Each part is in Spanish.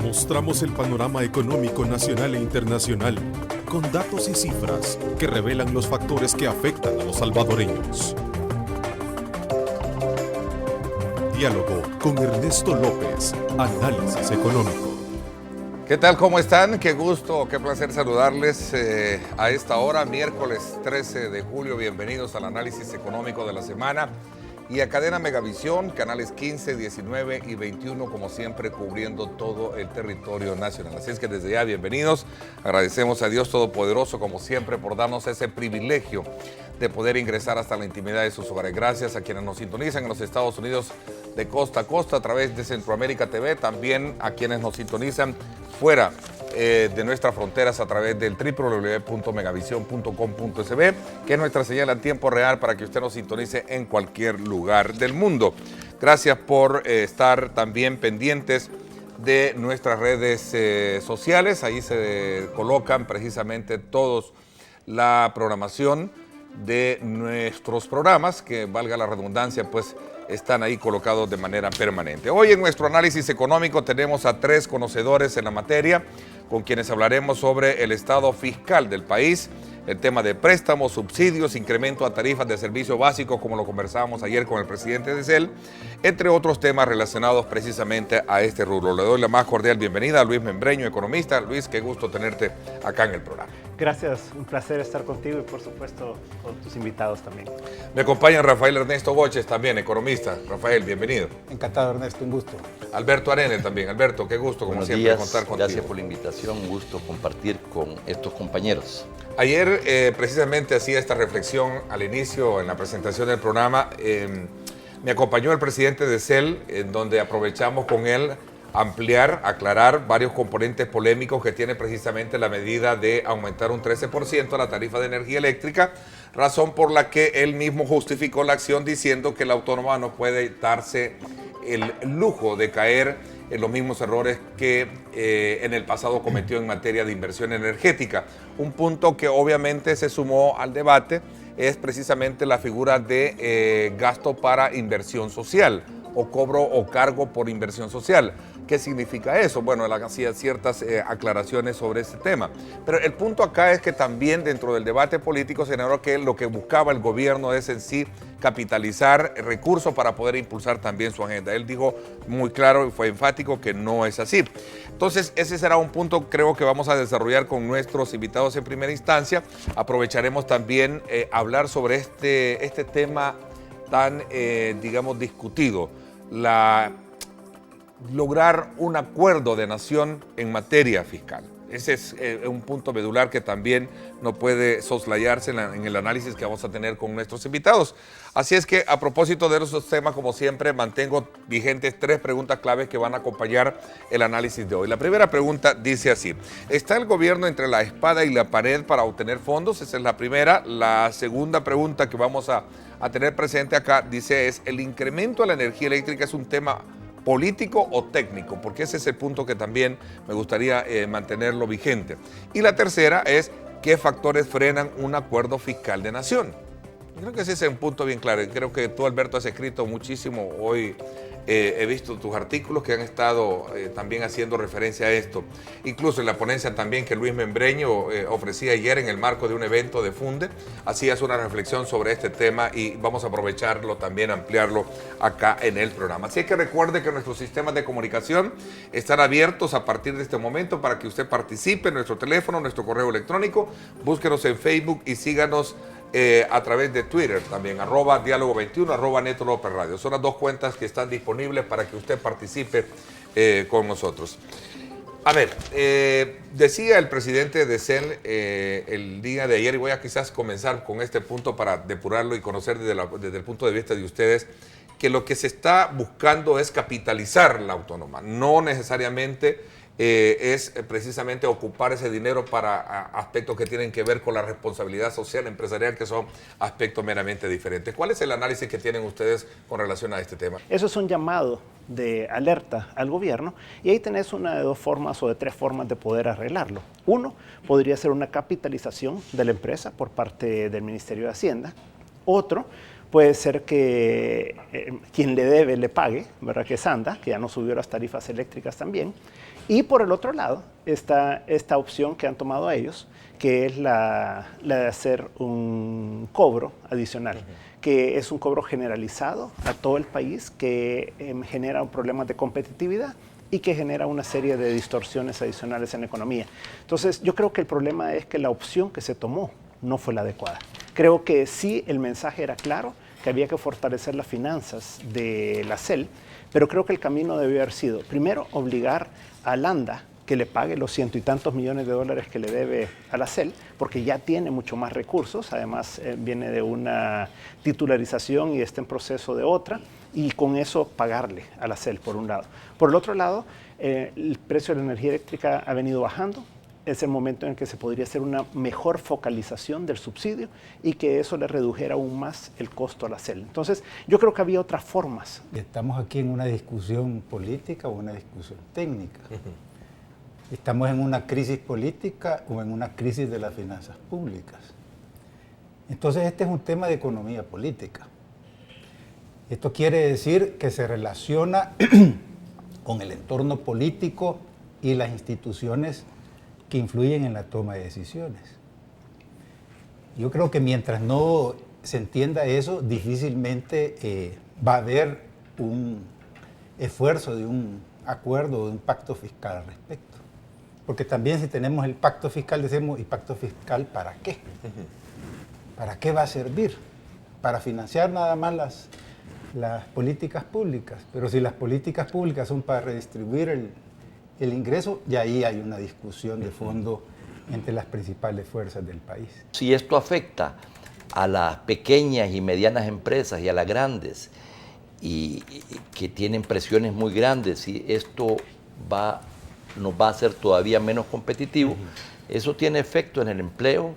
Mostramos el panorama económico nacional e internacional, con datos y cifras que revelan los factores que afectan a los salvadoreños. Diálogo con Ernesto López, Análisis Económico. ¿Qué tal? ¿Cómo están? Qué gusto, qué placer saludarles a esta hora, miércoles 13 de julio. Bienvenidos al análisis económico de la semana y a Cadena Megavisión, canales 15, 19 y 21, como siempre, cubriendo todo el territorio nacional. Así es que desde ya, bienvenidos. Agradecemos a Dios Todopoderoso, como siempre, por darnos ese privilegio de poder ingresar hasta la intimidad de sus hogares. Gracias a quienes nos sintonizan en los Estados Unidos de costa a costa a través de Centroamérica TV, también a quienes nos sintonizan fuera de nuestras fronteras a través del www.megavision.com.sb, que es nuestra señal en tiempo real para que usted nos sintonice en cualquier lugar del mundo. Gracias por estar también pendientes de nuestras redes sociales. Ahí se colocan precisamente todos la programación de nuestros programas, que valga la redundancia, pues están ahí colocados de manera permanente. Hoy en nuestro análisis económico tenemos a tres conocedores en la materia, con quienes hablaremos sobre el estado fiscal del país, el tema de préstamos, subsidios, incremento a tarifas de servicio básico, como lo conversábamos ayer con el presidente de CEL, entre otros temas relacionados precisamente a este rubro. Le doy la más cordial bienvenida a Luis Membreño, economista. Luis, qué gusto tenerte acá en el programa. Gracias, un placer estar contigo y por supuesto con tus invitados también. Me acompaña Rafael Ernesto Goches, también economista. Rafael, bienvenido. Encantado, Ernesto, un gusto. Alberto Arene también. Alberto, qué gusto, como Buenos siempre, días, contar contigo. gracias por la invitación, un gusto compartir con estos compañeros. Ayer precisamente hacía esta reflexión al inicio, en la presentación del programa. Me acompañó el presidente de CEL, en donde aprovechamos con él ampliar, aclarar varios componentes polémicos que tiene precisamente la medida de aumentar un 13% la tarifa de energía eléctrica, razón por la que él mismo justificó la acción diciendo que la autónoma no puede darse el lujo de caer en los mismos errores que en el pasado cometió en materia de inversión energética. Un punto que obviamente se sumó al debate es precisamente la figura de gasto para inversión social o cobro o cargo por inversión social. ¿Qué significa eso? Bueno, él hacía ciertas aclaraciones sobre ese tema. Pero el punto acá es que también dentro del debate político se señaló que lo que buscaba el gobierno es en sí capitalizar recursos para poder impulsar también su agenda. Él dijo muy claro y fue enfático que no es así. Entonces, ese será un punto creo que vamos a desarrollar con nuestros invitados en primera instancia. Aprovecharemos también hablar sobre este tema tan, digamos, discutido. Lograr un acuerdo de nación en materia fiscal. Ese es un punto medular que también no puede soslayarse en el análisis que vamos a tener con nuestros invitados. Así es que a propósito de esos temas, como siempre, mantengo vigentes tres preguntas claves que van a acompañar el análisis de hoy. La primera pregunta dice así: ¿está el gobierno entre la espada y la pared para obtener fondos? Esa es la primera. La segunda pregunta que vamos a tener presente acá dice es: ¿el incremento a la energía eléctrica es un tema político o técnico? Porque ese es el punto que también me gustaría mantenerlo vigente. Y la tercera es: ¿qué factores frenan un acuerdo fiscal de nación? Yo creo que ese es un punto bien claro. Creo que tú, Alberto, has escrito muchísimo hoy. He visto tus artículos que han estado también haciendo referencia a esto. Incluso en la ponencia también que Luis Membreño ofrecía ayer en el marco de un evento de Funde, hacías una reflexión sobre este tema y vamos a aprovecharlo también, ampliarlo acá en el programa. Así que recuerde que nuestros sistemas de comunicación están abiertos a partir de este momento para que usted participe en nuestro teléfono, nuestro correo electrónico. Búsquenos en Facebook y síganos a través de Twitter también, @diálogo21, @Neto López Radio. Son las dos cuentas que están disponibles para que usted participe con nosotros. A ver, decía el presidente de CEL el día de ayer, y voy a quizás comenzar con este punto para depurarlo y conocer desde el punto de vista de ustedes, que lo que se está buscando es capitalizar la autónoma, no necesariamente es precisamente ocupar ese dinero para aspectos que tienen que ver con la responsabilidad social empresarial, que son aspectos meramente diferentes. ¿Cuál es el análisis que tienen ustedes con relación a este tema? Eso es un llamado de alerta al gobierno y ahí tenés una de dos formas o de tres formas de poder arreglarlo. Uno, podría ser una capitalización de la empresa por parte del Ministerio de Hacienda. Otro, puede ser que quien le debe le pague, ¿verdad? Que es ANDA, que ya no subió las tarifas eléctricas también. Y por el otro lado está esta opción que han tomado ellos, que es la de hacer un cobro adicional, que es un cobro generalizado a todo el país, que genera problemas de competitividad y que genera una serie de distorsiones adicionales en la economía. Entonces, yo creo que el problema es que la opción que se tomó no fue la adecuada. Creo que sí, el mensaje era claro, que había que fortalecer las finanzas de la CEL, pero creo que el camino debió haber sido, primero, obligar al ANDA que le pague los $100 y tantos millones que le debe a la CEL, porque ya tiene mucho más recursos, además viene de una titularización y está en proceso de otra, y con eso pagarle a la CEL, por un lado. Por el otro lado, el precio de la energía eléctrica ha venido bajando, es el momento en que se podría hacer una mejor focalización del subsidio y que eso le redujera aún más el costo a la CEL. Entonces, yo creo que había otras formas. ¿Estamos aquí en una discusión política o una discusión técnica? ¿Estamos en una crisis política o en una crisis de las finanzas públicas? Entonces, este es un tema de economía política. Esto quiere decir que se relaciona con el entorno político y las instituciones que influyen en la toma de decisiones. Yo creo que mientras no se entienda eso, difícilmente va a haber un esfuerzo de un acuerdo, de un pacto fiscal al respecto. Porque también si tenemos el pacto fiscal, decimos, ¿y pacto fiscal para qué? ¿Para qué va a servir? Para financiar nada más las políticas públicas. Pero si las políticas públicas son para redistribuir el ingreso, y ahí hay una discusión de fondo entre las principales fuerzas del país. Si esto afecta a las pequeñas y medianas empresas y a las grandes, y que tienen presiones muy grandes, y esto nos va a hacer todavía menos competitivos, eso tiene efecto en el empleo,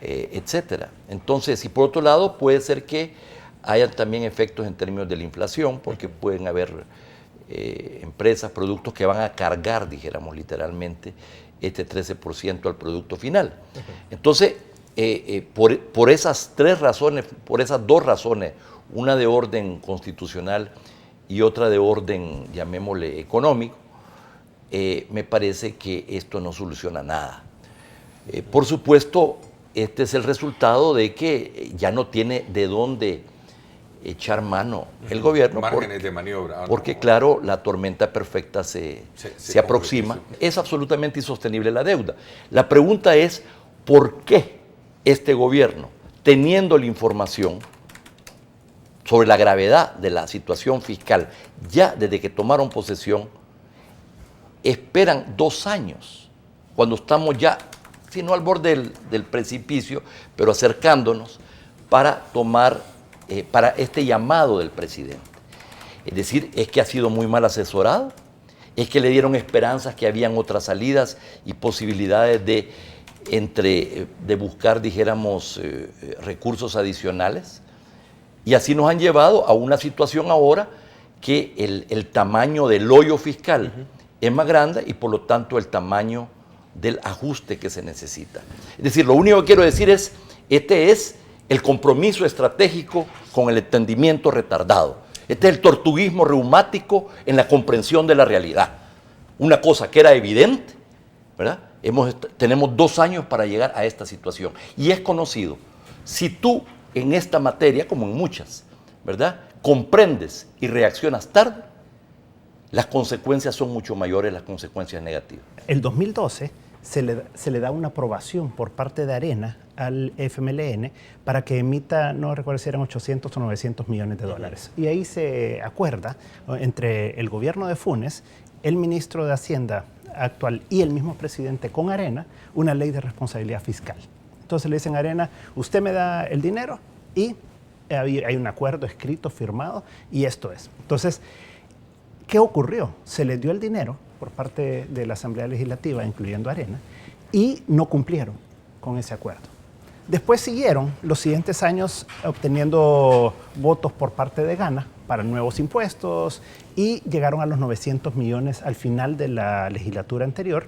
etcétera. Entonces, y por otro lado, puede ser que haya también efectos en términos de la inflación, porque pueden haber empresas, productos que van a cargar, dijéramos literalmente, este 13% al producto final. Entonces, por esas tres razones, por esas dos razones, una de orden constitucional y otra de orden, llamémosle, económico, me parece que esto no soluciona nada. Por supuesto, este es el resultado de que ya no tiene de dónde echar mano el gobierno. Márgenes de maniobra. Porque claro, la tormenta perfecta se aproxima. Es absolutamente insostenible la deuda. La pregunta es, ¿por qué este gobierno, teniendo la información sobre la gravedad de la situación fiscal, ya desde que tomaron posesión, esperan 2 años, cuando estamos ya, si no al borde del precipicio, pero acercándonos, para tomar para este llamado del presidente? Es decir, es que ha sido muy mal asesorado, es que le dieron esperanzas que habían otras salidas y posibilidades de buscar, dijéramos, recursos adicionales, y así nos han llevado a una situación ahora que el tamaño del hoyo fiscal es más grande y por lo tanto el tamaño del ajuste que se necesita. Es decir, lo único que quiero decir es, este es el compromiso estratégico con el entendimiento retardado. Este es el tortuguismo reumático en la comprensión de la realidad. Una cosa que era evidente, ¿verdad? Tenemos 2 años para llegar a esta situación. Y es conocido. Si tú en esta materia, como en muchas, ¿verdad?, comprendes y reaccionas tarde, las consecuencias son mucho mayores, las consecuencias negativas. El 2012 se le da una aprobación por parte de Arena al FMLN para que emita, no recuerdo si eran 800 o 900 millones de dólares. Y ahí se acuerda entre el gobierno de Funes, el ministro de Hacienda actual y el mismo presidente con Arena, una ley de responsabilidad fiscal. Entonces le dicen a Arena, usted me da el dinero y hay un acuerdo escrito, firmado, y esto es. Entonces, ¿qué ocurrió? Se les dio el dinero por parte de la Asamblea Legislativa, incluyendo Arena, y no cumplieron con ese acuerdo. Después siguieron los siguientes años obteniendo votos por parte de Gana para nuevos impuestos y llegaron a los 900 millones al final de la legislatura anterior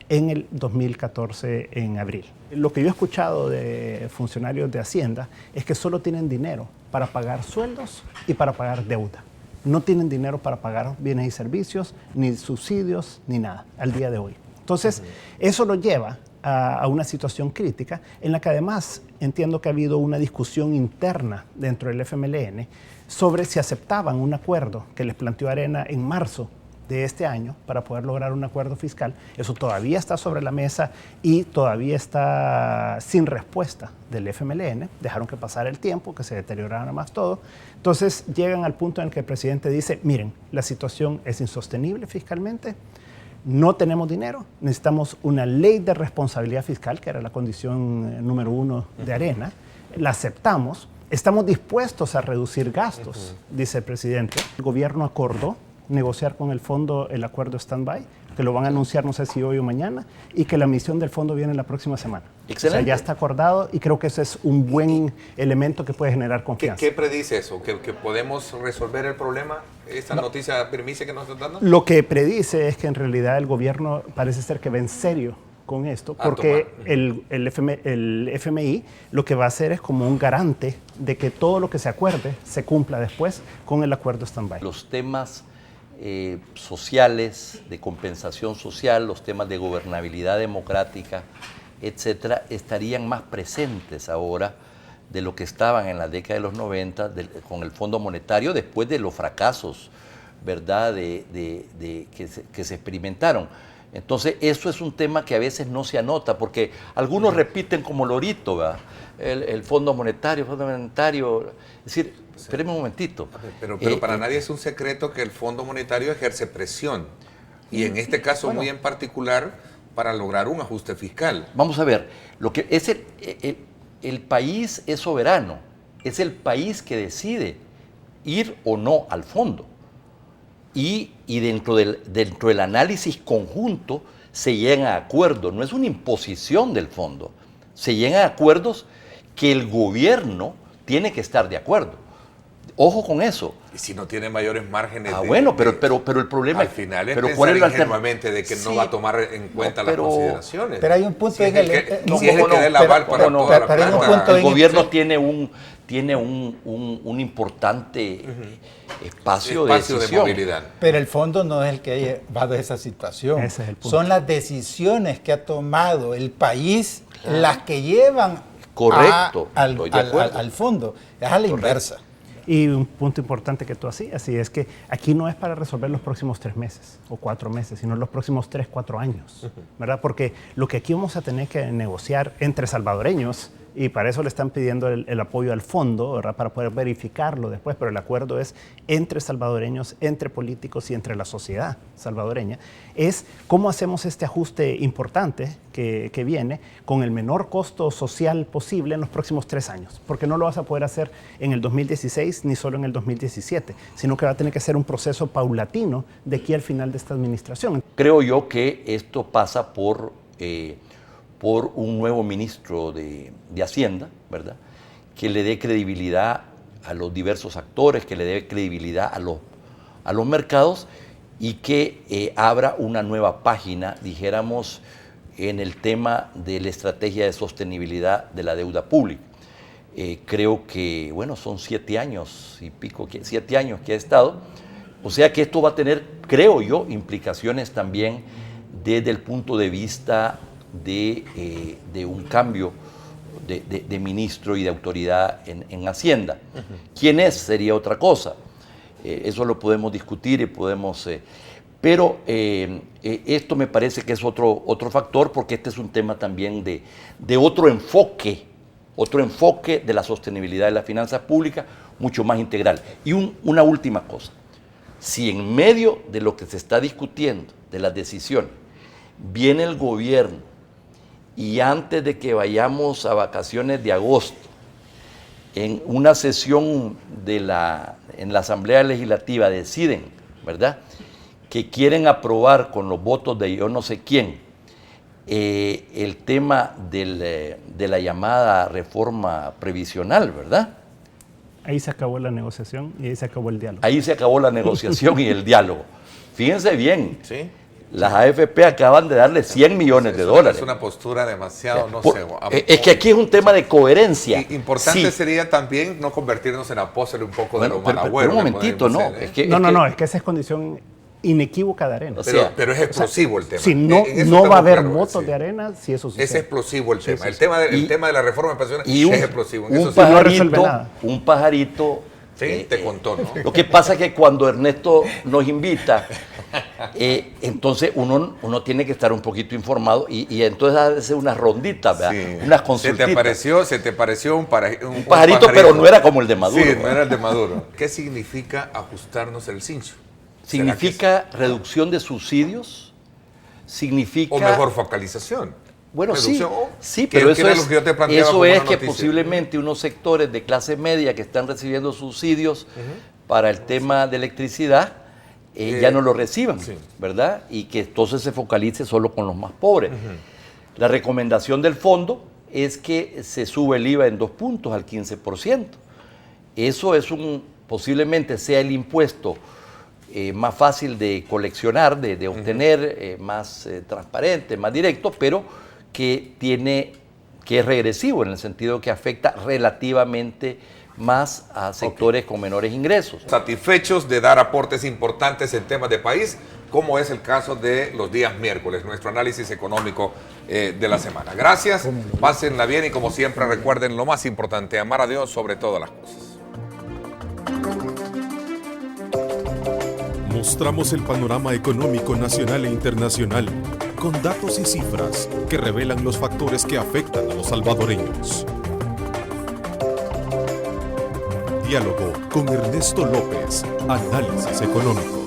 en el 2014 en abril. Lo que yo he escuchado de funcionarios de Hacienda es que solo tienen dinero para pagar sueldos y para pagar deuda. No tienen dinero para pagar bienes y servicios, ni subsidios, ni nada, al día de hoy. Entonces, eso lo lleva a una situación crítica en la que además entiendo que ha habido una discusión interna dentro del FMLN sobre si aceptaban un acuerdo que les planteó Arena en marzo de este año para poder lograr un acuerdo fiscal. Eso todavía está sobre la mesa y todavía está sin respuesta del FMLN. Dejaron que pasara el tiempo, que se deteriorara más todo. Entonces llegan al punto en el que el presidente dice, miren, la situación es insostenible fiscalmente, no tenemos dinero, necesitamos una ley de responsabilidad fiscal, que era la condición número 1 de Arena, la aceptamos, estamos dispuestos a reducir gastos, dice el presidente. El gobierno acordó negociar con el fondo el acuerdo stand-by, que lo van a anunciar no sé si hoy o mañana, y que la emisión del fondo viene la próxima semana. Excelente. O sea, ya está acordado y creo que ese es un buen elemento que puede generar confianza. ¿Qué predice eso? ¿Que podemos resolver el problema? ¿Esta noticia primicia que nos están dando? Lo que predice es que en realidad el gobierno parece ser que va en serio con esto, porque el FMI lo que va a hacer es como un garante de que todo lo que se acuerde se cumpla después con el acuerdo stand-by. Los temas sociales, de compensación social, los temas de gobernabilidad democrática, etcétera, estarían más presentes ahora de lo que estaban en la década de los 90 con el Fondo Monetario después de los fracasos, ¿verdad?, que se experimentaron. Entonces, eso es un tema que a veces no se anota, porque algunos repiten como lorito, ¿verdad? El Fondo Monetario, es decir, espéreme un momentito. Pero para nadie es un secreto que el Fondo Monetario ejerce presión, y en este caso muy en particular para lograr un ajuste fiscal. Vamos a ver, lo que es el país es soberano, es el país que decide ir o no al fondo. Y dentro del análisis conjunto se llegan a acuerdos, no es una imposición del fondo, se llegan a acuerdos que el gobierno tiene que estar de acuerdo. Ojo con eso. Y si no tiene mayores márgenes bueno, pero el problema al final es pero pensar ingenuamente de que no va a tomar en cuenta las consideraciones. Pero hay un punto en el que dé el aval para toda la plata. El gobierno tiene un importante espacio de decisión. Movilidad. Pero el fondo no es el que ha llevado a esa situación. Ese es el punto. Son las decisiones que ha tomado el país las que llevan al fondo. Es a la inversa. Y un punto importante que tú hacías, y es que aquí no es para resolver los próximos 3 meses o 4 meses, sino los próximos 3, 4 años, ¿verdad? Porque lo que aquí vamos a tener que negociar entre salvadoreños, y para eso le están pidiendo el apoyo al fondo, ¿verdad?, para poder verificarlo después, pero el acuerdo es entre salvadoreños, entre políticos y entre la sociedad salvadoreña, es cómo hacemos este ajuste importante que viene con el menor costo social posible en los próximos 3 años, porque no lo vas a poder hacer en el 2016 ni solo en el 2017, sino que va a tener que ser un proceso paulatino de aquí al final de esta administración. Creo yo que esto pasa por un nuevo ministro de Hacienda, ¿verdad?, que le dé credibilidad a los diversos actores, que le dé credibilidad a los mercados y que abra una nueva página, dijéramos, en el tema de la estrategia de sostenibilidad de la deuda pública. Creo que, bueno, son 7 años y pico, 7 años que ha estado, o sea que esto va a tener, creo yo, implicaciones también desde el punto de vista de un cambio de ministro y de autoridad en Hacienda. ¿Quién es? Sería otra cosa. Eso lo podemos discutir y podemos... pero esto me parece que es otro factor, porque este es un tema también de otro enfoque de la sostenibilidad de las finanzas públicas, mucho más integral. Y una última cosa. Si en medio de lo que se está discutiendo, de las decisiones, viene el gobierno y antes de que vayamos a vacaciones de agosto, en una sesión en la Asamblea Legislativa deciden, ¿verdad?, que quieren aprobar con los votos de yo no sé quién el tema de la llamada reforma previsional, ¿verdad? Ahí se acabó la negociación y ahí se acabó el diálogo. Ahí se acabó la negociación y el diálogo. Fíjense bien. ¿Sí? Las AFP acaban de darle 100 millones de dólares. Es una postura demasiado, no Por- sé. es que aquí es un tema de coherencia. Importante Sí. sería también no convertirnos en apóstoles un poco de Bueno, lo pero malagüero. un momentito, no. Es que, Es que esa es condición inequívoca de Arena. O sea, Pero es explosivo el tema. Si no, En eso no va a estamos haber claros, votos sí. de Arena si eso sucede. Es explosivo el tema. sí, El sí. tema de la reforma pensional y es explosivo. En eso un sí. no resuelve nada. pajarito. Sí, te contó, ¿no? Lo que pasa es que cuando Ernesto nos invita, entonces uno tiene que estar un poquito informado y entonces hace unas ronditas, ¿verdad? Sí. Unas consultitas. Se te pareció un Un pajarito, pero no era como el de Maduro. Sí, no ¿verdad? era el de Maduro. ¿Qué significa ajustarnos el cincho? Significa reducción de subsidios, significa... O mejor focalización. Bueno, Reducción, sí, que- pero que eso era es, lo que yo te planteaba eso como es una que noticia. posiblemente unos sectores de clase media que están recibiendo subsidios para el tema de electricidad ya no lo reciban, sí. ¿verdad? Y que entonces se focalice solo con los más pobres. La recomendación del fondo es que se sube el IVA en 2 puntos al 15%. Eso es posiblemente sea el impuesto más fácil de coleccionar, de obtener, más transparente, más directo, pero que es regresivo en el sentido que afecta relativamente más a sectores con menores ingresos. Satisfechos de dar aportes importantes en temas de país, como es el caso de los días miércoles, nuestro análisis económico de la semana. Gracias, pásenla bien y como siempre recuerden lo más importante, amar a Dios sobre todas las cosas. Mostramos el panorama económico nacional e internacional con datos y cifras que revelan los factores que afectan a los salvadoreños. Diálogo con Ernesto López, Análisis Económico.